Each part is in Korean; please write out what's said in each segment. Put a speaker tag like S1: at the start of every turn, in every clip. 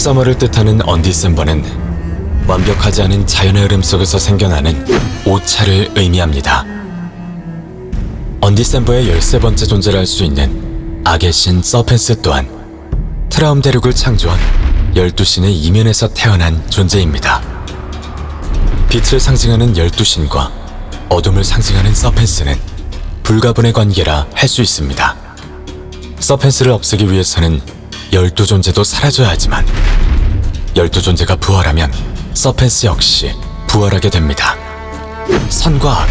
S1: 섭서머를 뜻하는 언디셈버는 완벽하지 않은 자연의 흐름 속에서 생겨나는 오차를 의미합니다. 언디셈버의 13번째 존재를 할 수 있는 악의 신 서펜스 또한 트라움 대륙을 창조한 12신의 이면에서 태어난 존재입니다. 빛을 상징하는 12신과 어둠을 상징하는 서펜스는 불가분의 관계라 할 수 있습니다. 서펜스를 없애기 위해서는 12존재도 사라져야 하지만 12존재가 부활하면 서펜스 역시 부활하게 됩니다. 선과 악,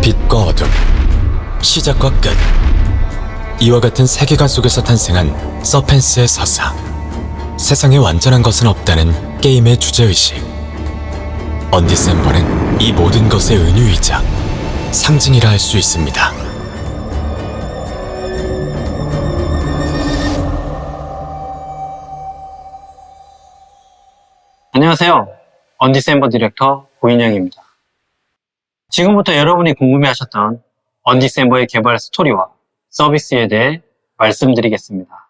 S1: 빛과 어둠, 시작과 끝, 이와 같은 세계관 속에서 탄생한 서펜스의 서사. 세상에 완전한 것은 없다는 게임의 주제의식. 언디셈버는 이 모든 것의 은유이자 상징이라 할 수 있습니다.
S2: 안녕하세요. 언디셈버 디렉터 고인영입니다. 지금부터 여러분이 궁금해하셨던 언디셈버의 개발 스토리와 서비스에 대해 말씀드리겠습니다.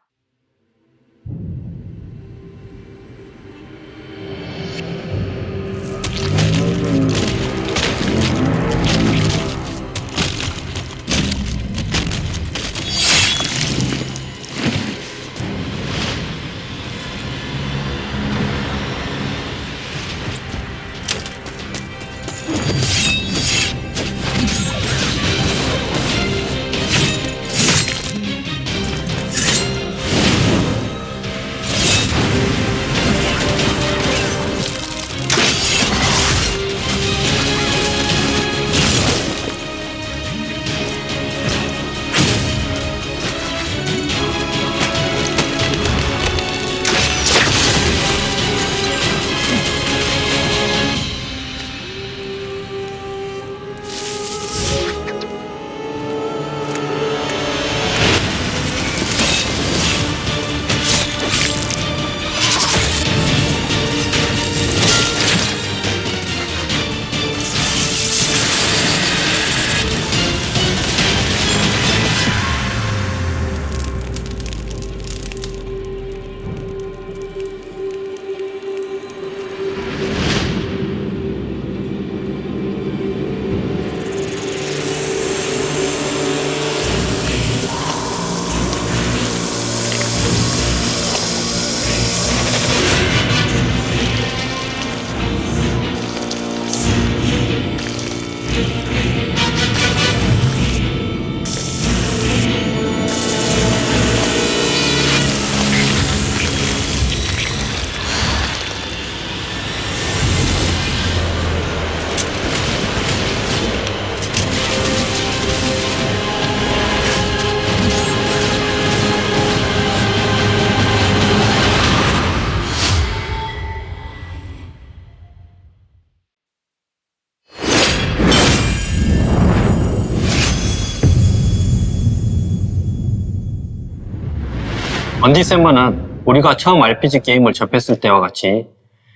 S2: 언디셈버는 우리가 처음 RPG 게임을 접했을 때와 같이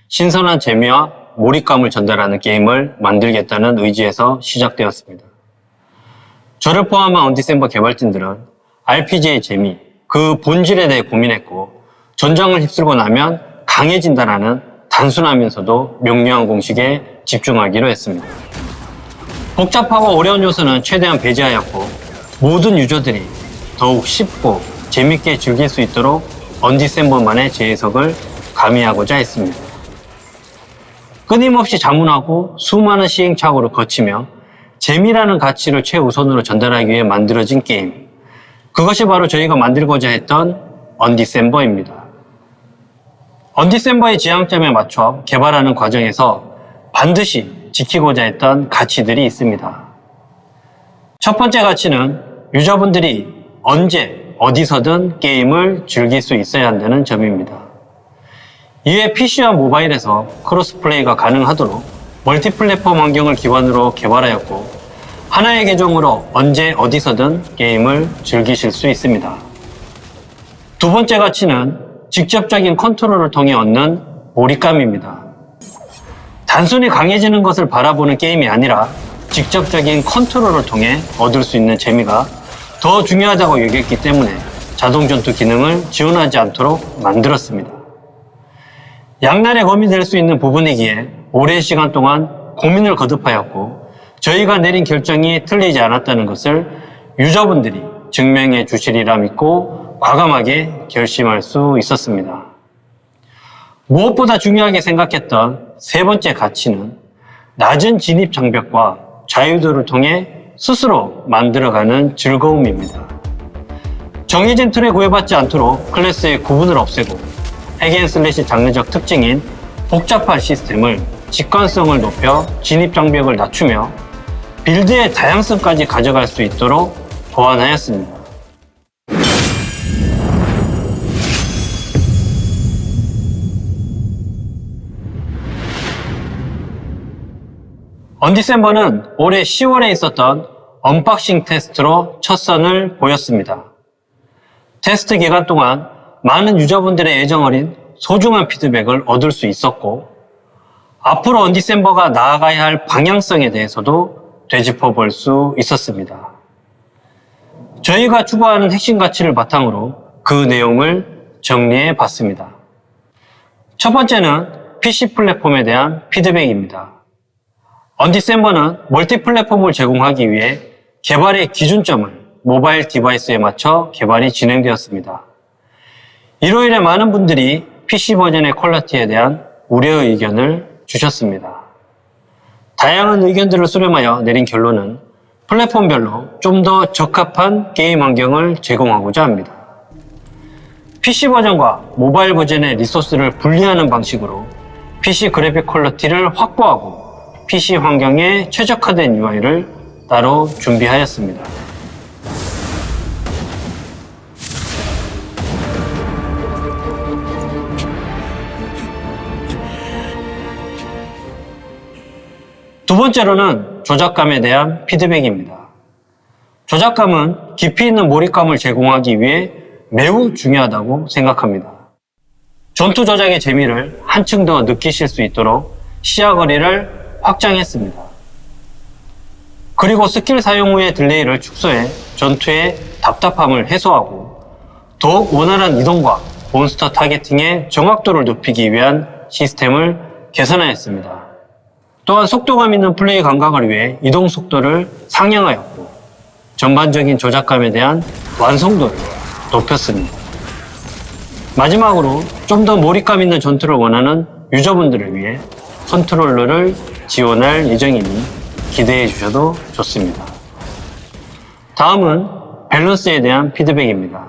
S2: 신선한 재미와 몰입감을 전달하는 게임을 만들겠다는 의지에서 시작되었습니다. 저를 포함한 언디셈버 개발진들은 RPG의 재미, 그 본질에 대해 고민했고 전장을 휩쓸고 나면 강해진다라는 단순하면서도 명료한 공식에 집중하기로 했습니다. 복잡하고 어려운 요소는 최대한 배제하였고 모든 유저들이 더욱 쉽고 재밌게 즐길 수 있도록 언디셈버만의 재해석을 가미하고자 했습니다. 끊임없이 자문하고 수많은 시행착오를 거치며 재미라는 가치를 최우선으로 전달하기 위해 만들어진 게임. 그것이 바로 저희가 만들고자 했던 언디셈버입니다. 언디셈버의 지향점에 맞춰 개발하는 과정에서 반드시 지키고자 했던 가치들이 있습니다. 첫 번째 가치는 유저분들이 언제 어디서든 게임을 즐길 수 있어야 한다는 점입니다. 이에 PC와 모바일에서 크로스플레이가 가능하도록 멀티플랫폼 환경을 기반으로 개발하였고 하나의 계정으로 언제 어디서든 게임을 즐기실 수 있습니다. 두 번째 가치는 직접적인 컨트롤을 통해 얻는 몰입감입니다. 단순히 강해지는 것을 바라보는 게임이 아니라 직접적인 컨트롤을 통해 얻을 수 있는 재미가 더 중요하다고 여겼기 때문에 자동 전투 기능을 지원하지 않도록 만들었습니다. 양날의 검이 될 수 있는 부분이기에 오랜 시간 동안 고민을 거듭하였고 저희가 내린 결정이 틀리지 않았다는 것을 유저분들이 증명해 주시리라 믿고 과감하게 결심할 수 있었습니다. 무엇보다 중요하게 생각했던 세 번째 가치는 낮은 진입 장벽과 자유도를 통해 스스로 만들어가는 즐거움입니다. 정해진 틀에 구애받지 않도록 클래스의 구분을 없애고 핵앤슬래시 장르적 특징인 복잡한 시스템을 직관성을 높여 진입 장벽을 낮추며 빌드의 다양성까지 가져갈 수 있도록 보완하였습니다. 언디셈버는 올해 10월에 있었던 언박싱 테스트로 첫 선을 보였습니다. 테스트 기간 동안 많은 유저분들의 애정 어린 소중한 피드백을 얻을 수 있었고 앞으로 언디셈버가 나아가야 할 방향성에 대해서도 되짚어 볼 수 있었습니다. 저희가 추구하는 핵심 가치를 바탕으로 그 내용을 정리해 봤습니다. 첫 번째는 PC 플랫폼에 대한 피드백입니다. 언디셈버는 멀티 플랫폼을 제공하기 위해 개발의 기준점을 모바일 디바이스에 맞춰 개발이 진행되었습니다. 이로 인해 많은 분들이 PC 버전의 퀄리티에 대한 우려 의견을 주셨습니다. 다양한 의견들을 수렴하여 내린 결론은 플랫폼별로 좀 더 적합한 게임 환경을 제공하고자 합니다. PC 버전과 모바일 버전의 리소스를 분리하는 방식으로 PC 그래픽 퀄리티를 확보하고 PC 환경에 최적화된 UI를 따로 준비하였습니다. 두 번째로는 조작감에 대한 피드백입니다. 조작감은 깊이 있는 몰입감을 제공하기 위해 매우 중요하다고 생각합니다. 전투 조작의 재미를 한층 더 느끼실 수 있도록 시야거리를 확장했습니다. 그리고 스킬 사용 후의 딜레이를 축소해 전투의 답답함을 해소하고 더욱 원활한 이동과 몬스터 타겟팅의 정확도를 높이기 위한 시스템을 개선하였습니다. 또한 속도감 있는 플레이 감각을 위해 이동 속도를 상향하였고 전반적인 조작감에 대한 완성도를 높였습니다. 마지막으로 좀 더 몰입감 있는 전투를 원하는 유저분들을 위해 컨트롤러를 지원할 예정이니 기대해 주셔도 좋습니다. 다음은 밸런스에 대한 피드백입니다.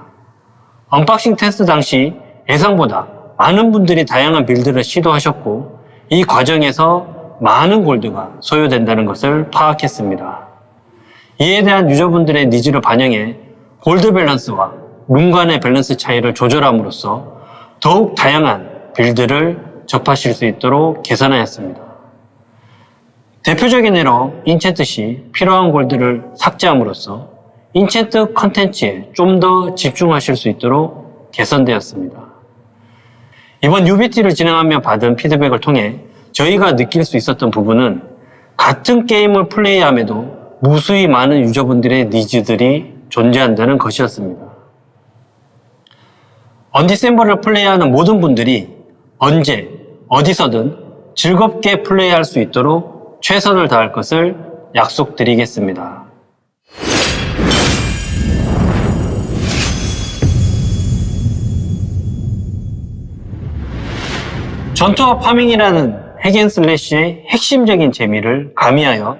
S2: 언박싱 테스트 당시 예상보다 많은 분들이 다양한 빌드를 시도하셨고 이 과정에서 많은 골드가 소요된다는 것을 파악했습니다. 이에 대한 유저분들의 니즈를 반영해 골드 밸런스와 룬 간의 밸런스 차이를 조절함으로써 더욱 다양한 빌드를 접하실 수 있도록 개선하였습니다. 대표적인 예로 인챈트 시 필요한 골드를 삭제함으로써 인챈트 컨텐츠에 좀 더 집중하실 수 있도록 개선되었습니다. 이번 UBT를 진행하며 받은 피드백을 통해 저희가 느낄 수 있었던 부분은 같은 게임을 플레이함에도 무수히 많은 유저분들의 니즈들이 존재한다는 것이었습니다. 언디셈버를 플레이하는 모든 분들이 언제, 어디서든 즐겁게 플레이할 수 있도록 최선을 다할 것을 약속드리겠습니다. 전투와 파밍이라는 핵앤슬래시의 핵심적인 재미를 가미하여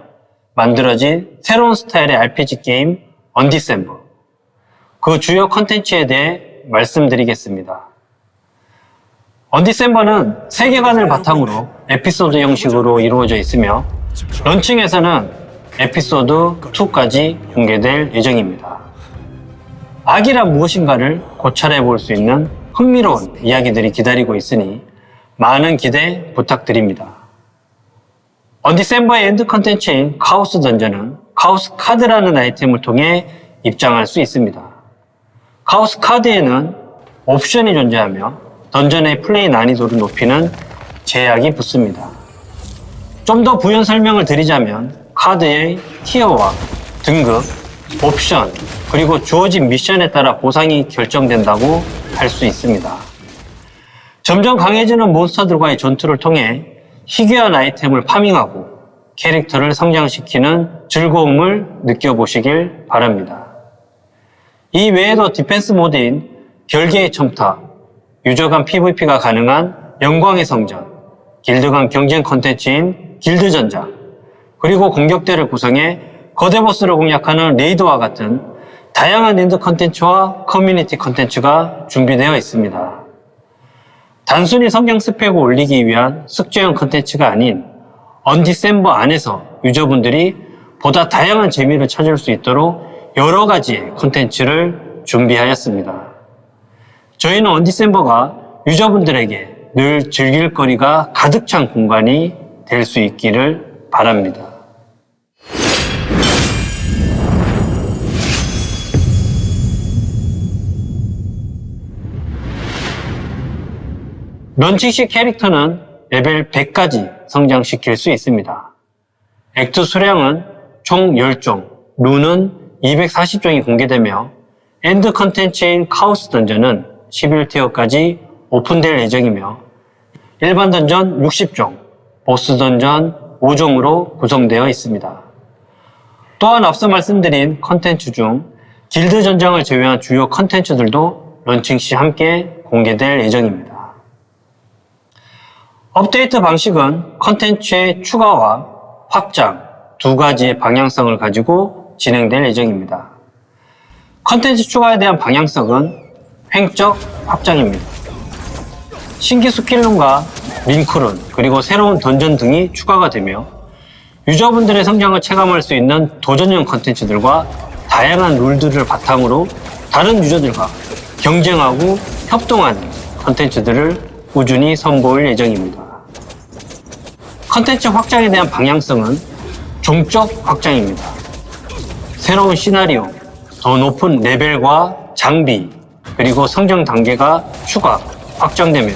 S2: 만들어진 새로운 스타일의 RPG 게임 언디셈버. 그 주요 컨텐츠에 대해 말씀드리겠습니다. 언디셈버는 세계관을 바탕으로 에피소드 형식으로 이루어져 있으며 런칭에서는 에피소드 2까지 공개될 예정입니다. 악이란 무엇인가를 고찰해 볼 수 있는 흥미로운 이야기들이 기다리고 있으니 많은 기대 부탁드립니다. 언디셈버의 엔드 컨텐츠인 카오스 던전은 카오스 카드라는 아이템을 통해 입장할 수 있습니다. 카오스 카드에는 옵션이 존재하며 던전의 플레이 난이도를 높이는 제약이 붙습니다. 좀 더 부연 설명을 드리자면 카드의 티어와 등급, 옵션, 그리고 주어진 미션에 따라 보상이 결정된다고 할 수 있습니다. 점점 강해지는 몬스터들과의 전투를 통해 희귀한 아이템을 파밍하고 캐릭터를 성장시키는 즐거움을 느껴보시길 바랍니다. 이 외에도 디펜스 모드인 별개의 첨탑, 유저 간 PVP가 가능한 영광의 성전, 길드 간 경쟁 콘텐츠인 길드 전장, 그리고 공격대를 구성해 거대 보스를 공략하는 레이드와 같은 다양한 엔드 콘텐츠와 커뮤니티 콘텐츠가 준비되어 있습니다. 단순히 성장 스펙을 올리기 위한 숙제형 콘텐츠가 아닌 언디셈버 안에서 유저분들이 보다 다양한 재미를 찾을 수 있도록 여러 가지의 콘텐츠를 준비하였습니다. 저희는 언디셈버가 유저분들에게 늘 즐길 거리가 가득 찬 공간이 될 수 있기를 바랍니다. 런칭 시 캐릭터는 레벨 100까지 성장시킬 수 있습니다. 액트 수량은 총 10종, 룬은 240종이 공개되며 엔드 컨텐츠인 카오스 던전은 11티어까지 오픈될 예정이며 일반 던전 60종, 보스 던전 5종으로 구성되어 있습니다. 또한 앞서 말씀드린 컨텐츠 중 길드 전장을 제외한 주요 컨텐츠들도 런칭 시 함께 공개될 예정입니다. 업데이트 방식은 컨텐츠의 추가와 확장 두 가지의 방향성을 가지고 진행될 예정입니다. 컨텐츠 추가에 대한 방향성은 횡적 확장입니다. 신규 스킬룬과 링크룬 그리고 새로운 던전 등이 추가가 되며 유저분들의 성장을 체감할 수 있는 도전형 컨텐츠들과 다양한 룰들을 바탕으로 다른 유저들과 경쟁하고 협동하는 컨텐츠들을 꾸준히 선보일 예정입니다. 컨텐츠 확장에 대한 방향성은 종적 확장입니다. 새로운 시나리오, 더 높은 레벨과 장비, 그리고 성장 단계가 추가, 확장되며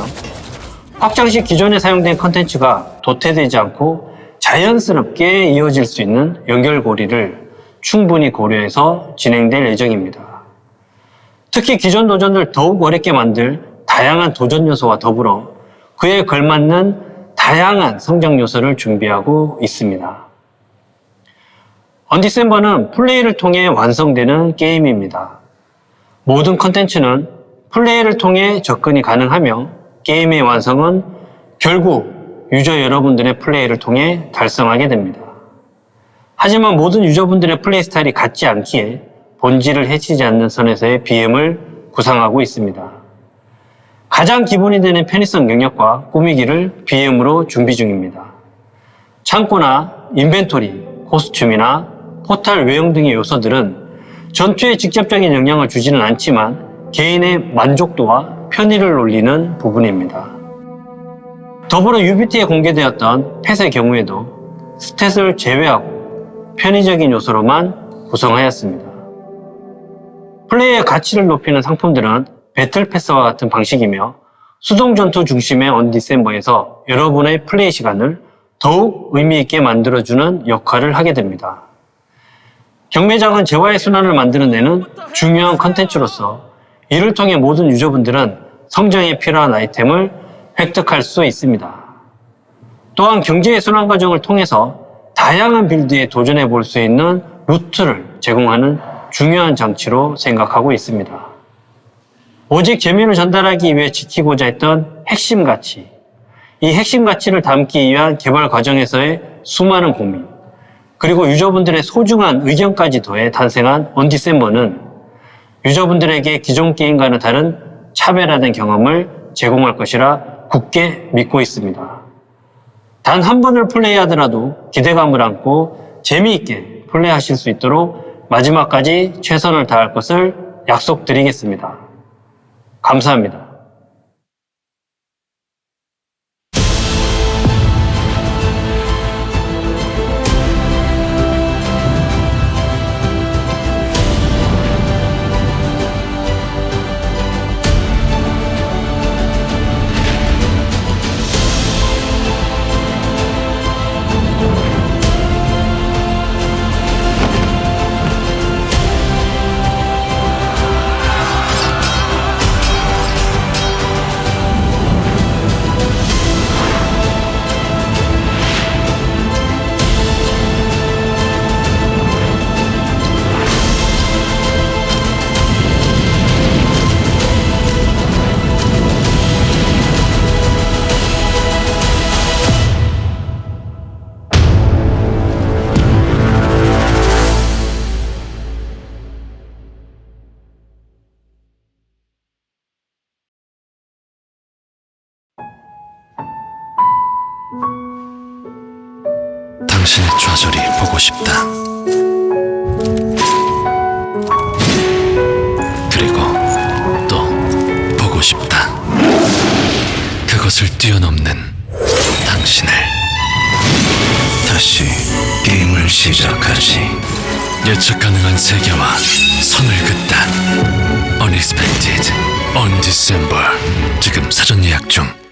S2: 확장 시 기존에 사용된 컨텐츠가 도태되지 않고 자연스럽게 이어질 수 있는 연결고리를 충분히 고려해서 진행될 예정입니다. 특히 기존 도전을 더욱 어렵게 만들 다양한 도전 요소와 더불어 그에 걸맞는 다양한 성장 요소를 준비하고 있습니다. 언디셈버는 플레이를 통해 완성되는 게임입니다. 모든 컨텐츠는 플레이를 통해 접근이 가능하며 게임의 완성은 결국 유저 여러분들의 플레이를 통해 달성하게 됩니다. 하지만 모든 유저분들의 플레이 스타일이 같지 않기에 본질을 해치지 않는 선에서의 BM을 구상하고 있습니다. 가장 기본이 되는 편의성 영역과 꾸미기를 BM으로 준비 중입니다. 창고나 인벤토리, 코스튬이나 포탈 외형 등의 요소들은 전투에 직접적인 영향을 주지는 않지만 개인의 만족도와 편의를 올리는 부분입니다. 더불어 UBT에 공개되었던 펫의 경우에도 스탯을 제외하고 편의적인 요소로만 구성하였습니다. 플레이의 가치를 높이는 상품들은 배틀 패스와 같은 방식이며 수동 전투 중심의 언디셈버에서 여러분의 플레이 시간을 더욱 의미 있게 만들어주는 역할을 하게 됩니다. 경매장은 재화의 순환을 만들어내는 중요한 컨텐츠로서 이를 통해 모든 유저분들은 성장에 필요한 아이템을 획득할 수 있습니다. 또한 경제의 순환 과정을 통해서 다양한 빌드에 도전해 볼 수 있는 루트를 제공하는 중요한 장치로 생각하고 있습니다. 오직 재미를 전달하기 위해 지키고자 했던 핵심 가치, 이 핵심 가치를 담기 위한 개발 과정에서의 수많은 고민, 그리고 유저분들의 소중한 의견까지 더해 탄생한 언디셈버는 유저분들에게 기존 게임과는 다른 차별화된 경험을 제공할 것이라 굳게 믿고 있습니다. 단 한 번을 플레이하더라도 기대감을 안고 재미있게 플레이하실 수 있도록 마지막까지 최선을 다할 것을 약속드리겠습니다. 감사합니다.
S3: 당신의 좌절이 보고 싶다. 그리고 또 보고 싶다. 그것을 뛰어넘는 당신을. 다시 게임을 시작하지. 예측 가능한 세계와 선을 긋다. Unexpected on December. 지금 사전 예약 중.